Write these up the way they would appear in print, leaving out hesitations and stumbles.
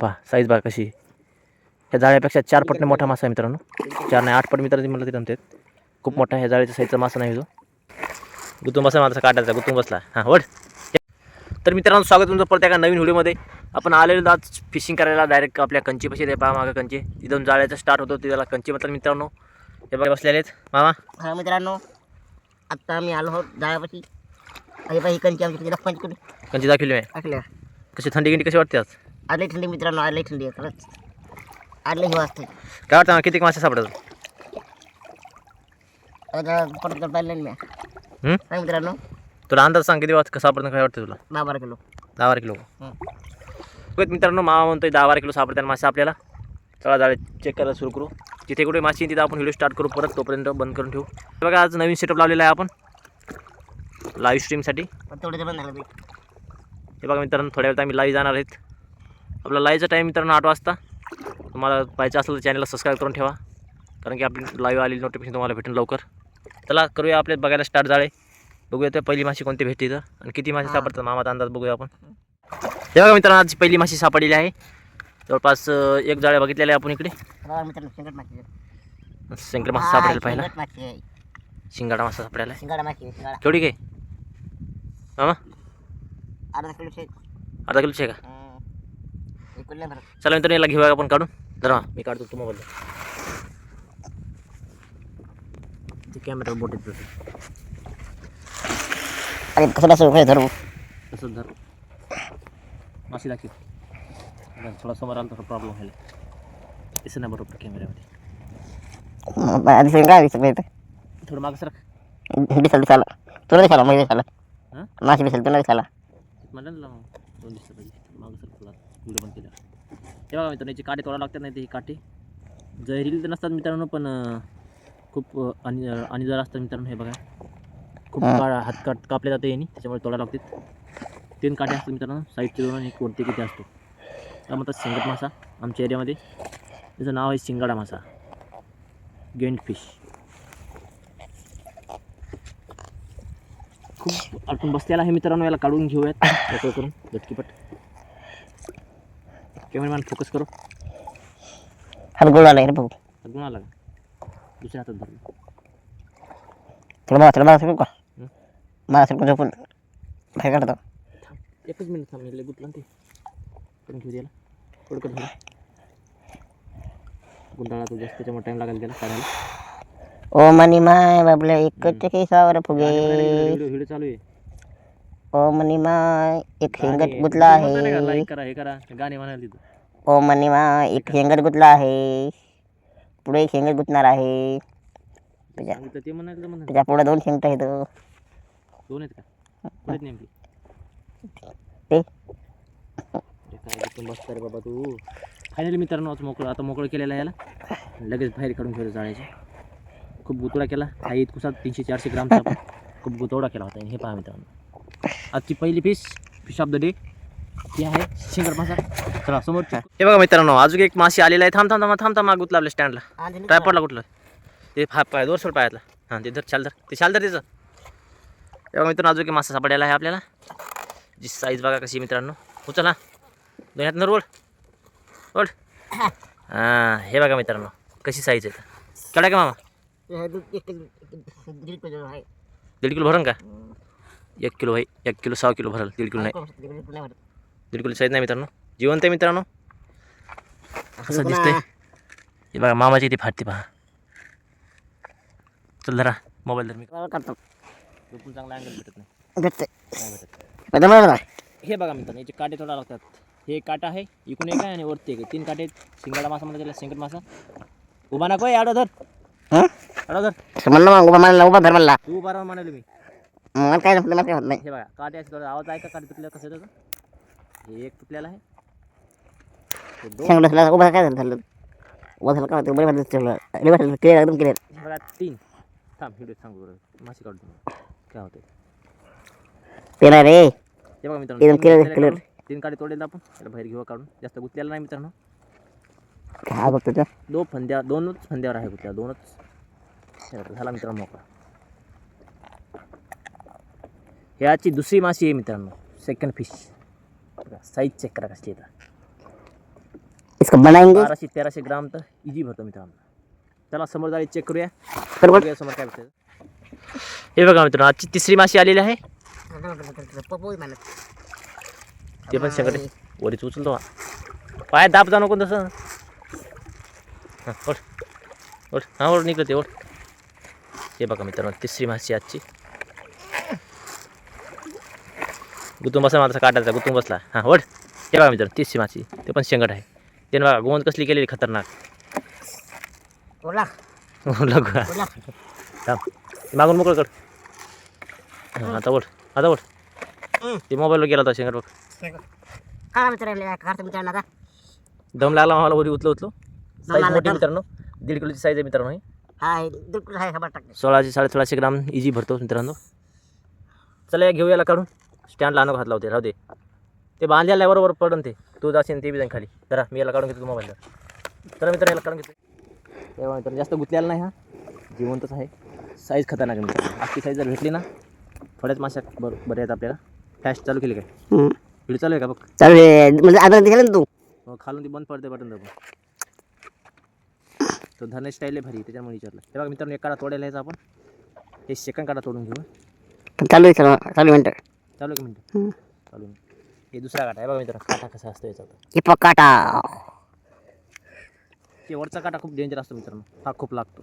पहा साईज बघा कशी. ह्या जाळ्यापेक्षा 4 पटने मोठा मासा आहे मित्रांनो. 4 नाही 8 पट मित्रांनो मला ते जमतात. खूप मोठा ह्या जाळ्याच्या साईजचा मासा नाही जो. गुतून बसला माझा काटायचा गुतून बसला. हां वड. तर मित्रांनो स्वागत तुमचं परत एका नवीन व्हिडिओमध्ये. आपण आलेलो आज फिशिंग करायला डायरेक्ट आपल्या कंचीपाशी. ते पहा मागं कंची तिथून जाळ्याचा स्टार्ट होतो त्याला कंची म्हणतात मित्रांनो. हे बघा बसलेले आहेत मामा. हा मित्रांनो, आत्ता आम्ही आलो आहोत जाळ्यापाशी. अरे बाई कंची आमची पंच कुठे कंची दाखवली आहे. टाकल्या. कशी थंडी गिंडी कशी वाटते आज? आले थंडी मित्रांनो, आले थंडी आहे खरंच. आले हे वाजते काय वाटतं मला किती मासे सापडतात? आता परत पाहिलं नाही मी. काय मित्रांनो, तुला अंदाज सांग किती वाजता सापडतं काय वाटतं तुला? 10-12 किलो. 10-12 किलो. मित्रांनो मामा म्हणतोय 10-12 किलो सापडतात मासे आपल्याला. चला जाळे चेक करायला सुरू करू. जिथे कुठे मासे तिथं आपण व्हिडिओ स्टार्ट करू. परत तोपर्यंत बंद करून ठेवू. बघा आज नवीन सेटअप लावलेला आहे आपण लाईव्ह स्ट्रीमसाठी. तेवढे बंद झालं. हे बघा मित्रांनो थोड्या वेळात आम्ही लाईव्ह जाणार आहेत. आपला लाईव्हचा टाईम मित्रांनो 8 वाजता. तुम्हाला पाहिजे असेल तर चॅनलला सबस्क्राईब करून ठेवा, कारण की आपली लाईव्ह आलेली नोटिफिकेशन तुम्हाला भेटेल लवकर. चला करूया आपले बघायला स्टार्ट जाळे. बघूया तर पहिली माशी कोणती भेटते इथं आणि किती मासे सापडतात मामाचा अंदाज बघूया आपण. हे बघा मित्रांनो आज पहिली माशी सापडलेली आहे. जवळपास एक जाळे बघितलेले आहे आपण इकडे. मित्रांनो शिंगट मासे. शंकर मासा सापडायला पाहिला. मासे शिंगाडा मासा सापडायला. शिंगाडा मासे. केवढी काय मामा? अर्धा किलोचे. अर्धा किलोची आहे का? इकडले भरत. चला मित्रांनो याला घेऊया आपण काढून. जरा मी काढतो तू मोबाईल. ते कॅमेरा बोट येतो अरे कसं कसं धरू तसंच धरू. माशी दाखव. थोडा समोर आला तर प्रॉब्लेम व्हायला. दिसत नाही बरोबर कॅमेऱ्यामध्ये. आधी काय दिसत थोडं मागं सर. दिसाल दिसाला तुला दिसाला मग दिसाला हां मासे दिसाल तुला दिसाला म्हटलं ना दोन दिसतं पाहिजे मागं सर तुला व्हिडिओ बंद केला. तेव्हा मित्रांनो याची काटे तोडा लागतात. नाही ते ही काटे जहरील तर नसतात मित्रांनो, पण खूप आणि जर असतात मित्रांनो. हे बघा खूप हात कापले जाते यांनी, त्याच्यामुळे तोडा लागतात. 3 काटे असतात मित्रांनो, साईडचे 2 आणि एक वरती किती असतो. त्या म्हणतात शिंगट मासा आमच्या एरियामध्ये. त्याचं नाव आहे शिंगाडा मासा, गेंड फिश. खूप आटून बसलेला आहे मित्रांनो. याला काढून घेऊयात याचं करून झटकीपट. कॅमेरामॅन फोकस करो. हात गोळ आला रे भाऊ. हात गुण आला का? दुसऱ्या हातात धरलं. थोडं मला का मला झोपून बाहेर काढतो. एकच मिनिट थांब. मी गुतलं ते करून घेऊ द्यायला. थोडं झालं गुंडाळा तो जास्त, त्याच्यामुळे टाईम लागेल त्याला काढायला. ओ मनी माय बाबल्या एकच केसावर फुगे. व्हिडिओ चालू आहे. ओ मनी माय एक हेंगट गुतला आहे. लाईक करा, हे करा, गाणे म्हणाले तिथं. ओ मनी माय एक हेंगट गुतला आहे. पुढे एक हेंगट गुतणार आहे. ते म्हणायचं त्याच्या पुढे 2 शेंगट आहेत. 2 आहेत का? पुढेच नेमकी ते काय बसता रे बाबा तू. फायनली मित्रांनो आता मोकळं केलेलं आहे याला. लगेच बाहेर काढून ठेवलं जाळ्याचे. खूप गुतोडा केला. काही कुसात 300-400 ग्रामचा खूप गुतोडा केला होता. हे पहा मित्रांनो आजची पहिली फिश ऑफ द डे ती आहे शिंगट मासा. चला समोरच्या. हे बघा मित्रांनो अजून एक मासे आलेला आहे. थांब माग गुतला आपल्या स्टँडला. ट्रायपॉडला कुठलं ते पाय दोर पायातला. हां ते धर शाल धर त्याचं. हे बघा मित्रांनो अजून एक मासा सापडायला आहे आपल्याला. जी साईज बघा कशी मित्रांनो. उचला दोन्ही हात ओढ ओढ. हां हे बघा मित्रांनो कशी साईज आहे. केवढा का मामा? 1.5 किलो भरण का? 1 किलो भाई 1 किलो 6 किलो भरल. 1.5 किलो नाही. 1.5 किलो साईज नाही मित्रांनो. जिवंत आहे मित्रांनो. असं दिसतंय. हे बघा मामाची इथे फाटते पहा. चल धरा मोबाईल धर. मी करतो चांगला अँगल भेटत नाही. हे बघा मित्रांनो याचे काटे थोडा लागतात. हे एक काटा आहे इकडून एक आहे आणि वरती एक आहे. 3 काटे. शिंगाडा मासा म्हणजे त्याला शिंगट मासा. उभा नको आडो धर. आडो धर म्हणलं मग उभा धर म्हणला. तू उभा राहून म्हणाले मी. मग काय मला काय होत नाही. हे बघा काटे असे थोडा आवाज आहे का? काटे तुटल्या कसं त्याचं. हे एक तुटलेला आहे. सांगलं उभा काय झालं उभा झालं का होतं बरं क्लिअर एकदम क्लिअर. बघा 3 थांब व्हिडिओ सांगू बरं मासे काढतो काय होतं ते नाही रे. हे बघा मित्रांनो 3 काटे तोडेल आपण. त्याला बाहेर घेऊ काढून. जास्त गुतलेला नाही मित्रांनो. काय बघतो त्या 2च फंद्यावर आहे गुतल्या. 2च झाला मित्रांनो मोकळा. याची दुसरी माशी आहे मित्रांनो. Second fish. साईज चेक करा कसली येतात. कब बनाएंगे? 1200-1300 ग्राम तर इजी भरतो मित्रांनो. चला समोर जाळी चेक करूया. बरोबर. बघूया समोर काय भेटतं. हे बघा मित्रांनो, आजची तिसरी माशी आलेली आहे. ते पण सगळे वरीच उचलतो. पाय दाब जा नको तसं. हां ओढ ओढ, हां ओढ निघलं ते ओढ. हे बघा मित्रांनो, तिसरी माशी आजची. गुतून बसला माझा काटायचा, गुतून बसला. हां ओढ. हे बघा मित्रांनो, तिसरी माशी. ते पण शेंगट आहे. ते बघा गोंद कसली केलेली खतरनाक. ओला लग ओला थांब, मागून मोकळ कर. हां आता ओढ, आता ओढ. ते मोबाईलवर गेला होता शेंगट बघ. काढा मित्रांनो, काढतो मित्रांनो आता. दम लागला मला वरी उचलो. साईज लागला मोठी दम. मित्रांनो, 1.5 किलोची साईज आहे मित्रांनो. ही हा बिलकुल आहे, खबर टाकते. 1600-1650 ग्राम इजी भरतो मित्रांनो. चला या घेऊ याला काढून. स्टँडला आणू हात लावते, राहू दे. ते बांधलेल्या बरोबर पडन ते. तू जाशील ते बी जाईन खाली. जरा मी याला काढून घेतो मोबाईलवर. चला मित्रांनो याला काढून घेतो. तेव्हा मित्रांनो जास्त गुतलेला नाही, हा जिवंतच आहे. साईज खतरनाक आहे मित्रांनो. आजची साईज जर भेटली ना, थोड्याच माश्या बरे आहेत आपल्याला. फॅस्ट चालू केली काय? व्हिडिओ चालू आहे का बघ? चालू आहे म्हणजे आता दिसला ना तू. हो, खालून ती बंद पडते बटन दाबून. तो धरणे स्टाईल आहे भारी, त्याच्यामुळे विचारलं. ते बघा मित्रांनो, एक काढा तोडायला यायचा आपण. हे सेकंड काढा तोडून घेऊ. चालू आहे चालू मिनटं. चालू आहे का मिनटं? चालू आहे. हे दुसरा काटा आहे बघा मित्रांनो, काटा कसा असतो याचा. हे पकाटा. ते वरचा काटा खूप डेंजर असतो मित्रांनो. हा खूप लागतो.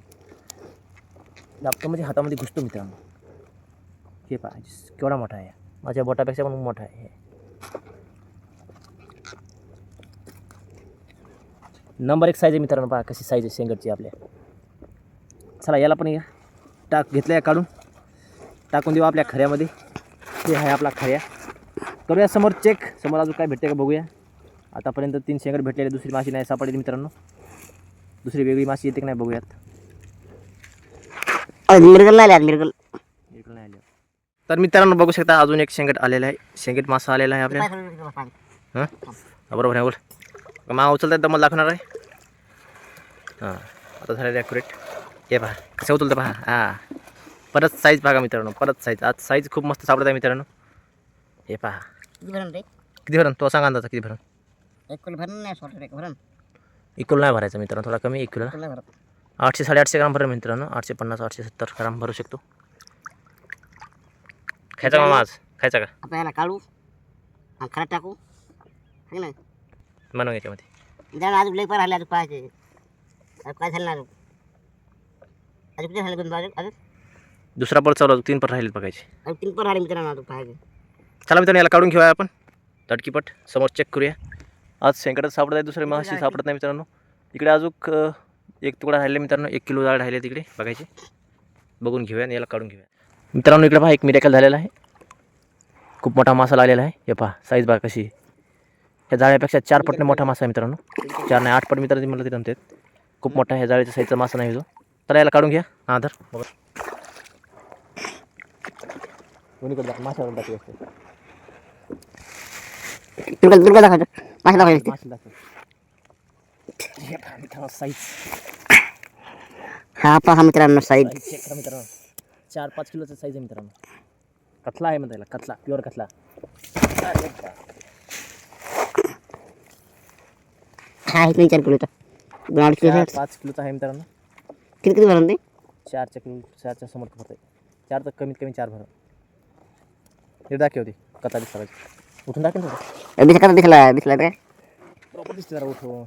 लागतो म्हणजे हातामध्ये घुसतो मित्रांनो. हे पहा केवढा मोठा आहे. माझ्या बोटापेक्षा पण मोठा आहे. नंबर 1 साईज आहे मित्रांनो. पहा कशी साईज आहे शेंगटची आपल्या. चला याला पण या घेतल्या काढून टाकून देऊ आपल्या खऱ्यामध्ये. हे आहे आपला खऱ्या. करूया समोर चेक. समोर अजून काय भेटते का बघूया. आतापर्यंत 3 शेंगट भेटलेले, दुसरी माशी नाही सापडली मित्रांनो. दुसरी वेगळी माशी येते की नाही बघूयात. मिरगल नाही आली, मिरगल नाही आली. तर मित्रांनो बघू शकता, अजून एक शेंगट आलेला आहे. शेंगट मासा आलेला आहे आपल्याला. हां बरोबर आहे. बोल मा उचलता तर मला दाखवणार आहे. हां आता झालेलं ॲक्युरेट. हे पहा कसं उचलतं पहा. हां परत साईज बघा मित्रांनो, परत साईज. आज साईज खूप मस्त सापडत आहे मित्रांनो. हे पहा किती भरण तो सांगा अंदाजा किती भरण. 1 किलो भरून नाही, 100 भरून. 1 किलो नाही भरायचं मित्रांनो, थोडा कमी 1 किलोला. 800-850 ग्राम भरेल मित्रांनो. 850-870 ग्राम भरू शकतो. खायचा का मास? खायचा का? आपण याला काढू आणि खरात टाकू है ना. बनव याच्यामध्ये. जाणं अजून लई पर आले, अजून पाहायचे. अजून काय झालं ना अजून किती झालं कोण अजून दुसरा पड चालू, 3 पड राहिले बघायचे. अजून 3 पर आले मित्रांनो, अजून पाहायचे. चला मित्रांनो याला काढून घेऊया आपण तडकीपट. समोर चेक करूया. आज शेंगटच सापडत आहे, दुसरे माशी सापडत नाही मित्रांनो. इकडे अजून एक तुकडा राहिले मित्रांनो. 1 किलो जाळ राहिले तिकडे बघायचे. बघून घेऊया आणि याला काढून घेऊया मित्रांनो. इकडे पहा एक मिरॅकल झालेला आहे. खूप मोठा मासा आलेला आहे. हे पहा साईज बघा कशी. ह्या जाळ्यापेक्षा 4 पटने मोठा मासा आहे मित्रांनो. 4 नाही 8 पट मित्रांनो मला ते जमतात. खूप मोठा ह्या जाळ्याच्या साईजचा मासा नाही जो. तर याला काढून घ्या. हां धर बघा. दोन्हीकडे माशावर टाकली असते. तुला दाखवतो मासे दाखवायचे. मासे दाखव. हे पहा मित्रांनो साईज. हा पहा मित्रांनो साईज. चेक करा मित्रांनो. 4-5 किलोचा साईज आहे मित्रांनो. कतला आहे म्हणता याला, कतला प्युअर कतला. हा 3-4 किलोचा. 2-8 किलो 5 किलोचा आहे मित्रांनो. किती भरून ते 4च्या किलो 4च्या समोर भरते. 4 तर कमीत कमी 4 भर. हे दाखव होती कथा दिसला पाहिजे. उठून दाखव दिसला काय प्रॉपर दिसते जरा उठून.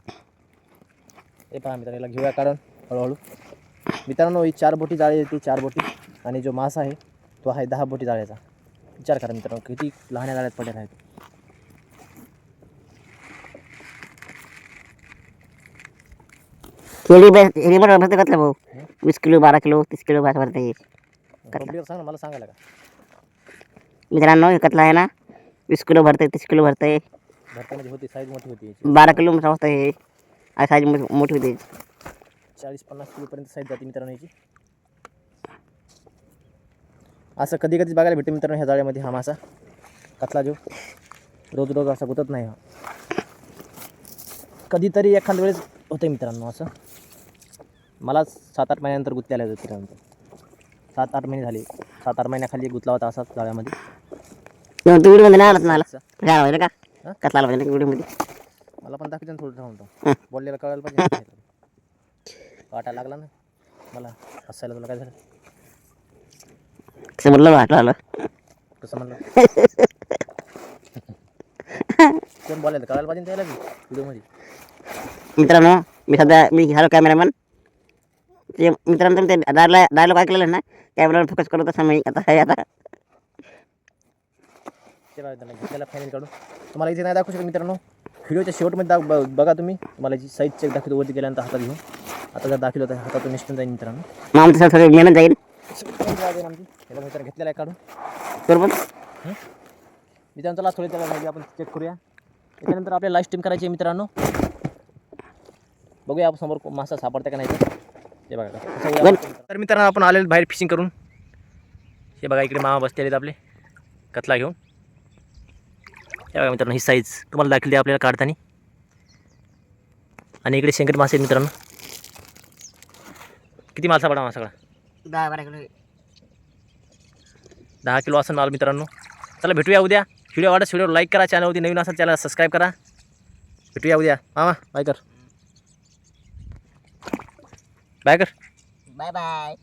हे पहा मित्रांनो याला घेऊया काढून हळूहळू. मित्रांनो ही 4 बोटी जाळी येते, 4 बोटी. आणि जो मासा आहे तो आहे 10 बोटी जाळ्याचा. विचार करा मित्रांनो किती लहान जाळ्यात पडलेला आहे. रिमोट भरते कतला भाऊ. 20 किलो 12 किलो 30 किलो भात भरते. पब्लिक सांग ना, मला सांगायला का. मित्रांनो हे कतला आहे ना 20 किलो भरते 30 किलो भरते. भरतामध्ये होती साईज मोठी होती. 12 किलो होतं हे. साईज मोठी होती. 40-50 किलोपर्यंत साईज जाते मित्रांनो याची. असं कधी कधी बघायला भेटते मित्रांनो ह्या जाळ्यामध्ये हा मासा कतला जो रोज रोज असा गुतत नाही. हा कधीतरी एखाद्या वेळेस होते मित्रांनो. असं मला 7-8 महिन्यानंतर गुतलेला होतं मित्रांनो. 7-8 महिने झाले. 7-8 महिन्याखाली गुतला होता असाच जाळ्यामध्ये. व्हिडिओ मध्ये नाही आला मला का कतला व्हिडिओ मध्ये. मला पण दाखवते ना थोडं थांबतो बोललेला कळायला पाहिजे. वाटा लागला ना मला हसायला. तुला काय झालं? कसं म्हणलं वाटलं आलं कसं म्हणलं? कोण बोलायला कळायला पाहिजे त्याला बी व्हिडिओमध्ये. मित्रांनो मी हॅलो कॅमेरामॅन. ते मित्रांनो ते डायलॉग ऐकलेलं ना, कॅमेरावर फोकस करत असं मी आता आहे. आता त्याला घेतलेला फायनल काढून तुम्हाला इथे नाही दाखवू शकत मित्रांनो. व्हिडिओच्या शेवटमध्ये बघा तुम्ही. तुम्हाला जी साईज चेक दाखवतो वरती गेल्यानंतर हातात घेऊन. आता जर दाखवलं तर हातातून निष्ठून जाईल मित्रांनो. मग आमचं सगळं मेहनत जाईल आमची त्याला मित्र घेतलेला आहे काढून बरोबर. मित्रांनो चला थोडी त्याला माहिती आपण चेक करूया. त्याच्यानंतर आपल्याला लाईव्ह स्ट्रीम करायची आहे मित्रांनो. बघूया आपण समोर मासा सापडता का नाही ते बघा. तर मित्रांनो आपण आलेलो बाहेर फिशिंग करून. हे बघा इकडे मामा बसलेले आहेत आपले कतला घेऊन. हे बघा मित्रांनो ही साईज तुम्हाला दाखवली आपल्याला काढताना. आणि इकडे शेंकट मासे आहेत मित्रांनो. किती माल सापडा सगळा? 10-12 किलो. 10 किलो असं माल मित्रांनो. चला भेटूया उद्या. व्हिडिओ आवडल्यास व्हिडिओ लाईक करा. चॅनलवरती नवीन असेल चॅनल सबस्क्राईब करा. भेटूया उद्या. मामा बाय कर. बाय कर. Bye bye.